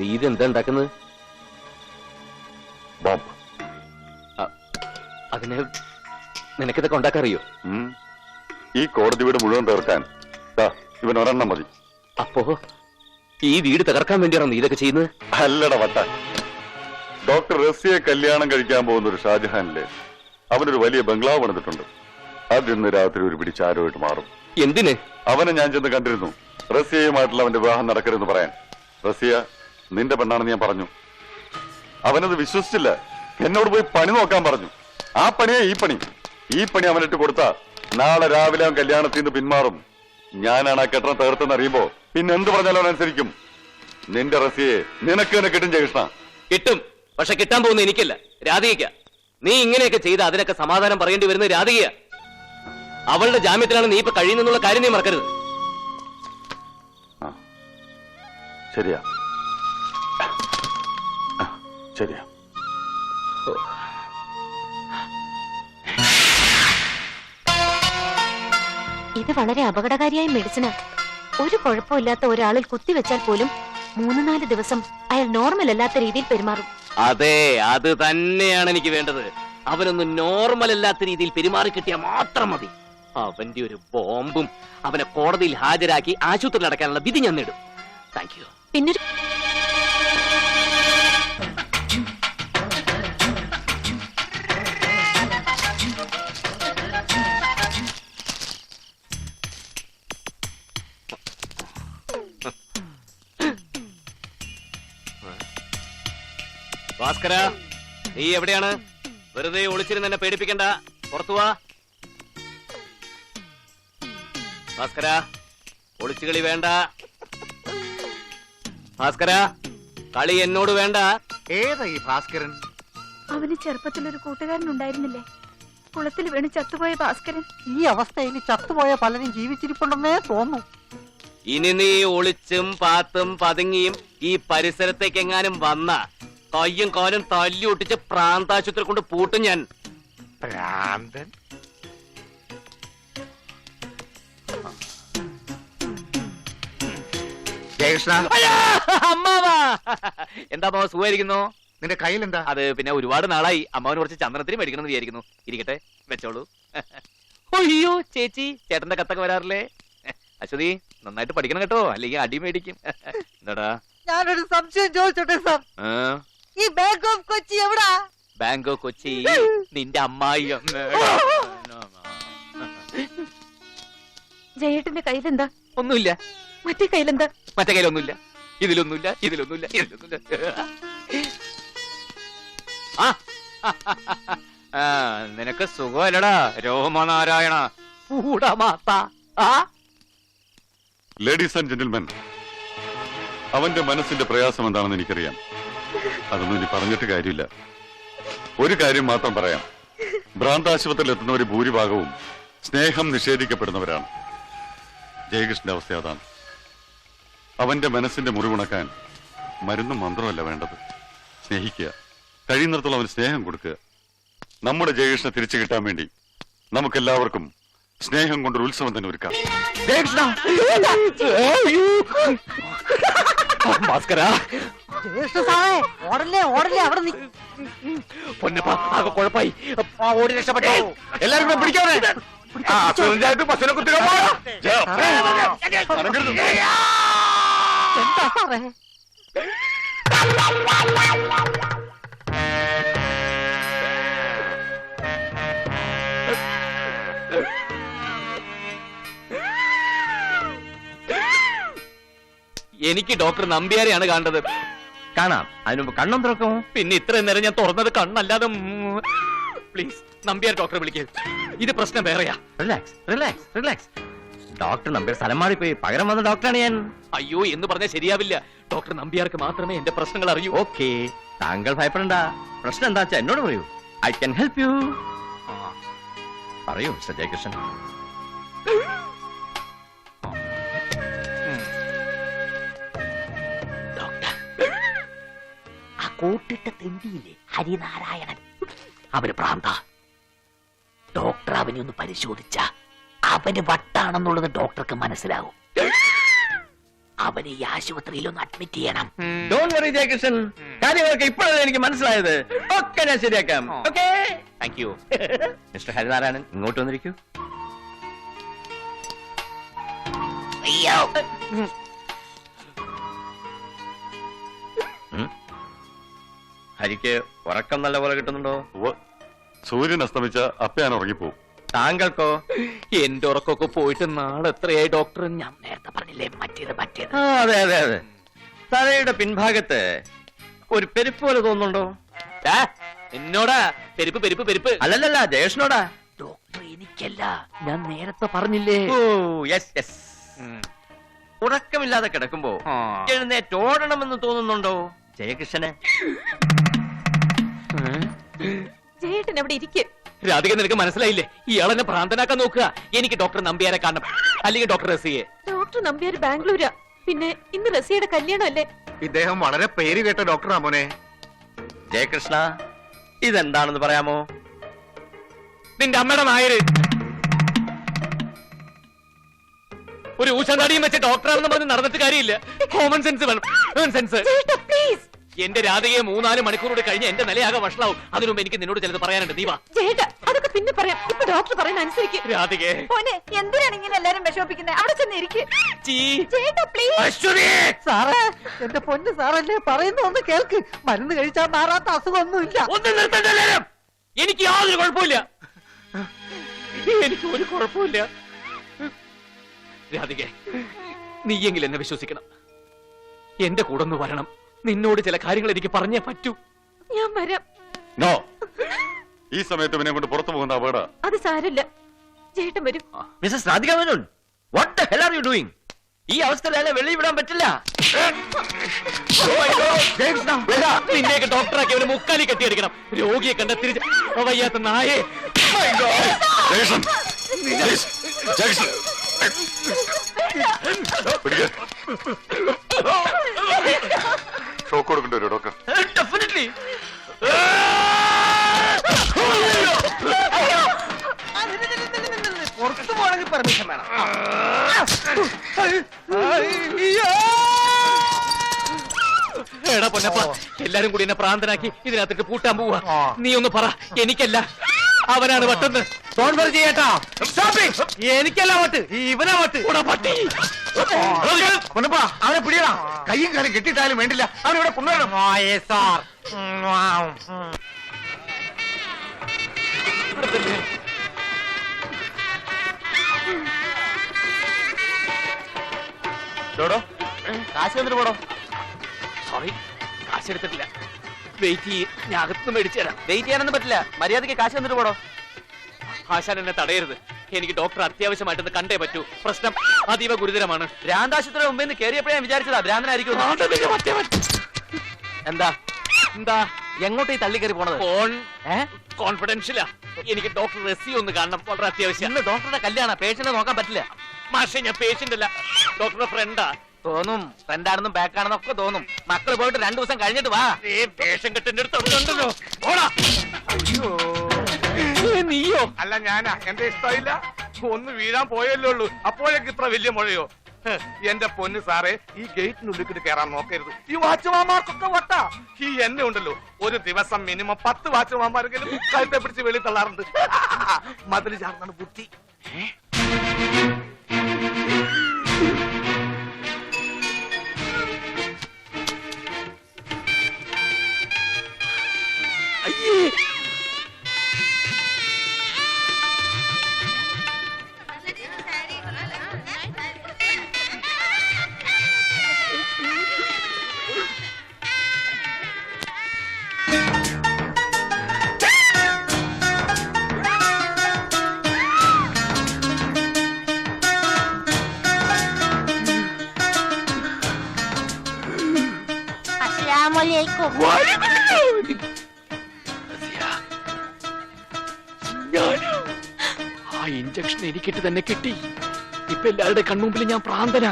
നീ ഇതെന്താ ഉണ്ടാക്കുന്നത്? ബോംബ്. അതിന് നിനക്കിതൊക്കെ ഉണ്ടാക്കാറിയോ? ഈ കോടതി വീട് മുഴുവൻ തീർക്കാൻ ഇവൻ ഒരെണ്ണം മതി. അപ്പോ ഈ വീട് തകർക്കാൻ വേണ്ടിയാണോ നീ ഇതൊക്കെ ചെയ്യുന്നത്? അല്ലട വട്ട. ഡോക്ടർ റസിയെ കല്യാണം കഴിക്കാൻ പോകുന്ന ഒരു ഷാജഹാനിലെ അവനൊരു വലിയ ബംഗ്ലാവ് പണിതിട്ടുണ്ട്. അതിന്ന് രാത്രി ഒരു പിടിച്ചാരോയിട്ട് മാറും. എന്തിന്? അവനെ ഞാൻ ചെന്ന് കണ്ടിരുന്നു. റസിയയുമായിട്ടുള്ള അവന്റെ വിവാഹം നടക്കരുതെന്ന് പറയാൻ. റസിയ നിന്റെ പെണ്ണാണെന്ന് ഞാൻ പറഞ്ഞു. അവനത് വിശ്വസിച്ചില്ല. എന്നോട് പോയി പണി നോക്കാൻ പറഞ്ഞു. ആ പണിയാ ഈ പണി. ഈ പണി അവനിട്ട് കൊടുത്താ നാളെ രാവിലെ അവൻ കല്യാണത്തിൽ നിന്ന് പിന്മാറും. ഞാനാണ് ആ കെട്ടണം തകർത്തെന്ന് അറിയുമ്പോ പിന്നെ എന്ത് പറഞ്ഞാലും അവൻ അനുസരിക്കും. നിന്റെ റസിയെ നിനക്ക് തന്നെ കിട്ടും ജയകൃഷ്ണ. കിട്ടും. പക്ഷെ കിട്ടാൻ പോകുന്ന എനിക്കല്ല, രാധിക. നീ ഇങ്ങനെയൊക്കെ ചെയ്ത് അതിനൊക്കെ സമാധാനം പറയേണ്ടി വരുന്നത് രാധിക. അവളുടെ ജാമ്യത്തിലാണ് നീ ഇപ്പൊ കഴിയുന്നുള്ള കാര്യം നീ മറക്കരുത്. ശരിയാ ശരിയാ. ഇത് വളരെ അപകടകാരിയായ മെഡിസിനാ. ഒരു കുഴപ്പമില്ലാത്ത ഒരാളിൽ കുത്തിവെച്ചാൽ പോലും 3-4 ദിവസം അയാൾ നോർമൽ അല്ലാത്ത രീതിയിൽ പെരുമാറും. അതെ, അത് തന്നെയാണ് എനിക്ക് വേണ്ടത്. അവനൊന്ന് നോർമൽ അല്ലാത്ത രീതിയിൽ പെരുമാറി കിട്ടിയാൽ മാത്രം മതി. അവന്റെ ഒരു ബോംബും അവനെ കോടതിയിൽ ഹാജരാക്കി ആശുപത്രിയിൽ അടക്കാനുള്ള വിധി ഞാൻ നേടും. Thank you. പിന്നൊരു ഭാസ്കര, നീ എവിടെയാണ്? വെറുതെ ഒളിച്ചിരുന്ന് എന്നെ പേടിപ്പിക്കണ്ട. പുറത്തുവാ ഭാസ്കര. ഒളിച്ചുകളി വേണ്ട ഭാസ്കര. കളി എന്നോട് വേണ്ട. ഏതാ ഈ ഭാസ്കരൻ? അവന് ചെറുപ്പത്തിലൊരു കൂട്ടുകാരൻ ഉണ്ടായിരുന്നില്ലേ, കുളത്തിൽ വീണ് ചത്തുപോയ ഭാസ്കരൻ. ഈ അവസ്ഥയിൽ ചത്തുപോയ പലരും ജീവിച്ചിരിപ്പുണ്ടെന്നേ തോന്നുന്നു. ഇനി നീ ഒളിച്ചും പാത്തും പതുങ്ങിയും ഈ പരിസരത്തേക്ക് എങ്ങാനും വന്ന കയ്യും കാലും തല്ലി ഒട്ടിച്ച് പ്രാന്താശുപത്രി കൊണ്ട് പൂട്ടും ഞാൻ. ഭ്രാന്തൻ. ജയകൃഷ്ണ, അമ്മാവാ. എന്താ അമ്മാവ, സുഖമായിരിക്കുന്നു? നിന്റെ കയ്യിൽ എന്താ? അത് പിന്നെ ഒരുപാട് നാളായി അമ്മാവന് കുറച്ച് ചന്ദനത്തിന് മേടിക്കണം എന്ന് വിചാരിക്കുന്നു. ഇരിക്കട്ടെ, വെച്ചോളൂ. അയ്യോ ചേച്ചി, ചേട്ടന്റെ കത്തൊക്കെ വരാറില്ലേ? അശ്വതി, നന്നായിട്ട് പഠിക്കണം കേട്ടോ, അല്ലെങ്കിൽ അടി മേടിക്കും. എന്താടാ? ഞാനൊരു സംശയം ചോദിച്ചോട്ടെ സാർ? ഈ ബാങ്ക് ഓഫ് കൊച്ചി എവിടാ? ബാങ്ക് ഓഫ് കൊച്ചി നിന്റെ അമ്മായി. ജയേട്ടന്റെ കയ്യിലെന്താ? ഒന്നുമില്ല. മറ്റേ കയ്യിലെന്താ? മറ്റേ കയ്യിലൊന്നുമില്ല. ഇതിലൊന്നുമില്ല, ഇതിലൊന്നുമില്ല, ഇതിലൊന്നുമില്ല. നിനക്ക് സുഖമല്ലടാ രോമനാരായണ. ലേഡീസ് ആൻഡ് ജെന്റിൽമെൻ, അവന്റെ മനസ്സിന്റെ പ്രയാസം എന്താണെന്ന് എനിക്കറിയാം. അതൊന്നും ഇനി പറഞ്ഞിട്ട് കാര്യമില്ല. ഒരു കാര്യം മാത്രം പറയാം. ഭ്രാന്താശുപത്രിയിൽ എത്തുന്നവർ ഭൂരിഭാഗവും സ്നേഹം നിഷേധിക്കപ്പെടുന്നവരാണ്. ജയകൃഷ്ണന്റെ അവസ്ഥ അതാണ്. അവന്റെ മനസ്സിന്റെ മുറിവുണക്കാൻ മരുന്നും മന്ത്രമല്ല വേണ്ടത്. സ്നേഹിക്കുക, കഴിയുന്നിടത്തോളം അവന് സ്നേഹം കൊടുക്കുക. നമ്മുടെ ജയകൃഷ്ണ തിരിച്ചു കിട്ടാൻ വേണ്ടി നമുക്കെല്ലാവർക്കും സ്നേഹം കൊണ്ടൊരു ഉത്സവം തന്നെ ഒരുക്കാം. ഭാസ്കര, ഓടല്ലേ ഓടല്ലേ, അവിടെ പൊന്നപ്പ ആകെ കുഴപ്പമായി. ഓടി രക്ഷപ്പെട്ടോ. എല്ലാരും കൂടെ പിടിക്കാതെ. പശുവിനെ കുത്തിരോ. എന്താ സാറേ? എനിക്ക് ഡോക്ടർ നമ്പ്യാരെയാണ് കാണേണ്ടത്. കാണാം, അതിനുമ്പ് കണ്ണും തുറക്കും. പിന്നെ ഇത്രയും നേരം ഞാൻ തുറന്നത് കണ്ണല്ലാതെ. പ്ലീസ് നമ്പ്യാർ ഡോക്ടറെ വിളിക്കുക. ഇത് പ്രശ്നം വേറെയാ. Relax relax relax. Doctor Nambiar സ്ഥലം മാറിപ്പോയി, പകരം വന്ന ഡോക്ടറാണ് ഞാൻ. അയ്യോ എന്ന് പറഞ്ഞാൽ ശരിയാവില്ല. ഡോക്ടർ നമ്പ്യാർക്ക് മാത്രമേ എന്റെ പ്രശ്നങ്ങൾ അറിയൂ. ഓക്കെ, താങ്കൾ ഭയപ്പെടണ്ട. പ്രശ്നം എന്താ വെച്ചാ എന്നോട് പറയൂ. I can help you. പറയൂ മിസ്റ്റർ ജയകൃഷ്ണൻ. കൂട്ടിട്ട തെണ്ടിയില്ലേ ഹരിനാരായണൻ, അവന് ഭ്രാന്ത. ഡോക്ടർ അവനെ ഒന്ന് പരിശോധിച്ച അവന് വട്ടാണെന്നുള്ളത് ഡോക്ടർക്ക് മനസ്സിലാവും. അവനെ ഈ ആശുപത്രിയിലൊന്ന് അഡ്മിറ്റ് ചെയ്യണം. ഡോണ്ട് വറി ജയകൃഷ്ണൻ, കാര്യങ്ങളൊക്കെ ഇപ്പോഴല്ലേ എനിക്ക് മനസ്സിലായത്. ഒക്കെ ഞാൻ ശരിയാക്കാം. Okay, thank you. Mister Harinarayanan ഇങ്ങോട്ട് വന്നിരിക്കൂ. അയ്യോ, ഹരിക്ക് ഉറക്കം നല്ല പോലെ കിട്ടുന്നുണ്ടോ? ഉവ്വ്. സൂര്യൻ അസ്തമിച്ച അപ്പ ഞാൻ ഉറങ്ങിപ്പോവും. താങ്കൾക്കോ? എന്റെ ഉറക്കമൊക്കെ പോയിട്ട് നാളെ എത്രയായി ഡോക്ടർ? ഞാൻ നേരത്തെ പറഞ്ഞില്ലേ മറ്റേത്. ആ, അതെ അതെ അതെ. തലയുടെ പിൻഭാഗത്ത് ഒരു പെരുപ്പ് പോലെ തോന്നുന്നുണ്ടോ? എന്നോടാ പെരുപ്പ് പെരുപ്പ് പെരുപ്പ്? അല്ലല്ല, ജയേഷിനോടാ. ഡോക്ടർ എനിക്കല്ല, ഞാൻ നേരത്തെ പറഞ്ഞില്ലേ. ഓ യെസ് യെസ്. ഉറക്കമില്ലാതെ കിടക്കുമ്പോ എഴുന്നേറ്റ് ഓടണമെന്ന് തോന്നുന്നുണ്ടോ ജയകൃഷ്ണന്? ജയേട്ടൻ അവിടെ ഇരിക്കും. രാധിക, നിനക്ക് മനസ്സിലായില്ലേ? ഇയാളെന്നെ ഭ്രാന്തനാക്കാൻ നോക്കുക. എനിക്ക് ഡോക്ടർ നമ്പ്യാരെ കാണണം, അല്ലെങ്കിൽ ഡോക്ടർ റസിയെ. ഡോക്ടർ നമ്പ്യാർ ബാംഗ്ലൂരാ. പിന്നെ ഇന്ന് റസിയുടെ കല്യാണം അല്ലേ? ഇദ്ദേഹം വളരെ പേര് കേട്ട ഡോക്ടറാ മോനെ. ജയകൃഷ്ണ, ഇതെന്താണെന്ന് പറയാമോ? നിന്റെ അമ്മയുടെ നായര് ഒരു ഊശാടിയും വെച്ച ഡോക്ടറാണെന്ന് പറഞ്ഞ് നടന്നിട്ട് കാര്യമില്ല. കോമൺ സെൻസ് വേണം. Common sense. പ്ലീസ്. എന്റെ രാധയെ 3-4 മണിക്കൂറോട് കഴിഞ്ഞ് എന്റെ നിലയാകെ വഷളാവും. അതിനുമുമ്പ് എനിക്ക് നിന്നോട് ചിലത് പറയാനുണ്ട്. നീ വാ. ചേട്ടാ, അതൊക്കെ പിന്നെ പറയാം. ഇപ്പൊ ഡോക്ടർ പറയുന്ന അനുസരിക്ക്. രാധികേ, മോനെ, എന്തിനാണ് ഇങ്ങനെ എല്ലാരും വിഷമിപ്പിക്കുന്നത്? അവിടെ ചെന്ന് ഇരിക്കും. ചീ. ചേട്ടാ പ്ലീസ്. അശ്വതി, സാറേ, എന്റെ പൊന്ന് സാറല്ലേ, പറയുന്ന ഒന്ന് കേൾക്ക്. മരുന്ന് കഴിച്ചാൽ മാറാത്ത അസുഖമൊന്നുമില്ല. ഒന്ന് നിർത്തണ്ടേ. എനിക്ക് യാതൊരു കുഴപ്പമില്ല. എനിക്ക് ഒരു കുഴപ്പമില്ല. രാധികേ, നീയെങ്കിലും എന്നെ വിശ്വസിക്കണം. എന്റെ കൂടെ ഒന്ന് വരണം. നിന്നോട് ചില കാര്യങ്ങൾ എനിക്ക് പറഞ്ഞേ പറ്റൂ. ഞാൻ വരാം. നോ, ഈ സമയത്ത് ഇവനെ കൊണ്ട് പുറത്തു പോകുന്ന അപകട. അത് സാരല്ല, ചേട്ടൻ വരും. Mrs Radhika Menon, what the hell are you doing? ഈ അവസ്ഥയിൽ അയാളെ വെളിയിൽ വിടാൻ പറ്റില്ല. നിന്നെയൊക്കെ ഡോക്ടറാക്കി അവന് മുക്കാലി കെട്ടിയെടുക്കണം. രോഗിയെ കണ്ട തിരിച്ച് വയ്യാത്ത നായേ. ജയകൃഷ്ണൻ, please, ജയകൃഷ്ണൻ. പിടിക്ക്. ഷോക്ക് കൊടുക്കേണ്ടി വരും ഡോക്ടർ. ഡെഫിനറ്റ്ലി. പുറത്തു പോകണമെങ്കിൽ പെർമിഷൻ വേണം. എടാ പൊന്നപ്പ, എല്ലാരും കൂടി എന്നെ പ്രാന്തനാക്കി ഇതിനകത്തിട്ട് പൂട്ടാൻ പോവാ. നീ ഒന്ന് പറ, എനിക്കല്ല അവനാണ് വട്ടെന്ന്. ചേട്ടാ, എനിക്കല്ല വട്ട്, ഇവനാ വട്ട്. പട്ടി. അവനെ പിടിയടാ. കയ്യും കാലം കെട്ടിട്ടാലും വേണ്ടില്ല, അവനിവിടെ കൊണ്ടുവരണം. സാർ, കാശ് തന്നിട്ട് പോടോ. സോറി, കാശ് എടുത്തിട്ടില്ല. വെയിറ്റ് ചെയ്യ്, ഞാൻ അകത്തുനിന്ന് മേടിച്ചു തരാം. വെയിറ്റ് ചെയ്യാനൊന്നും പറ്റില്ല. മര്യാദയ്ക്ക് കാശ് തന്നിട്ട് പോടോ. ആശാൻ എന്നെ തടയരുത്. എനിക്ക് ഡോക്ടർ അത്യാവശ്യമായിട്ടൊന്ന് കണ്ടേ പറ്റൂ. പ്രശ്നം അതീവ ഗുരുതരമാണ്. ഭ്രാന്താശുപത്രി മുമ്പേ നിന്ന് കയറിയപ്പോഴേ ഞാൻ വിചാരിച്ചതാ ഭ്രാന്തനായിരിക്കും. എന്താ എന്താ എങ്ങോട്ട് ഈ തള്ളി കയറി പോണത്? ഫോൺ കോൺഫിഡൻഷ്യലാ. എനിക്ക് ഡോക്ടർ റസി ഒന്ന് കാണണം, വളരെ അത്യാവശ്യം. ഇന്ന് ഡോക്ടറുടെ കല്യാണം, പേഷ്യന്റിനെ നോക്കാൻ പറ്റില്ല. മാഷെ, ഞാൻ പേഷ്യന്റ് അല്ല, ഡോക്ടറുടെ ഫ്രണ്ടാ. തോന്നും, ഫ്രണ്ടാണെന്നും ബാക്കാണെന്നും ഒക്കെ തോന്നും. മക്കള് പോയിട്ട് 2 ദിവസം കഴിഞ്ഞിട്ട് വാ. പേഷ്യൻ കെട്ടിന്റെ അടുത്തുണ്ടല്ലോ. നീയോ? അല്ല ഞാനാ. എന്റെ ഇഷ്ടമില്ല. ഒന്ന് വീഴാൻ പോയല്ലേ ഉള്ളൂ, അപ്പോഴേക്ക് ഇത്ര വലിയ മുഴയോ? എന്റെ പൊന്ന് സാറേ, ഈ ഗേറ്റിനുള്ളിൽ കയറാൻ നോക്കരുത്. ഈ വാച്ച്മാന്മാർക്കൊക്കെ വട്ടാ. ഈ എന്നെ ഉണ്ടല്ലോ, ഒരു ദിവസം മിനിമം 10 വാച്ച്മാന്മാരെങ്കിലും കഴുത്തെ പിടിച്ച് വെളി തള്ളാറുണ്ട്. മതിൽ ചാർന്നാണ് ബുദ്ധി. ആ ഇഞ്ചക്ഷൻ എനിക്കിട്ട് തന്നെ കിട്ടി. ഇപ്പൊ എല്ലാവരുടെ കൺമുമ്പിൽ ഞാൻ പ്രാന്തനാ.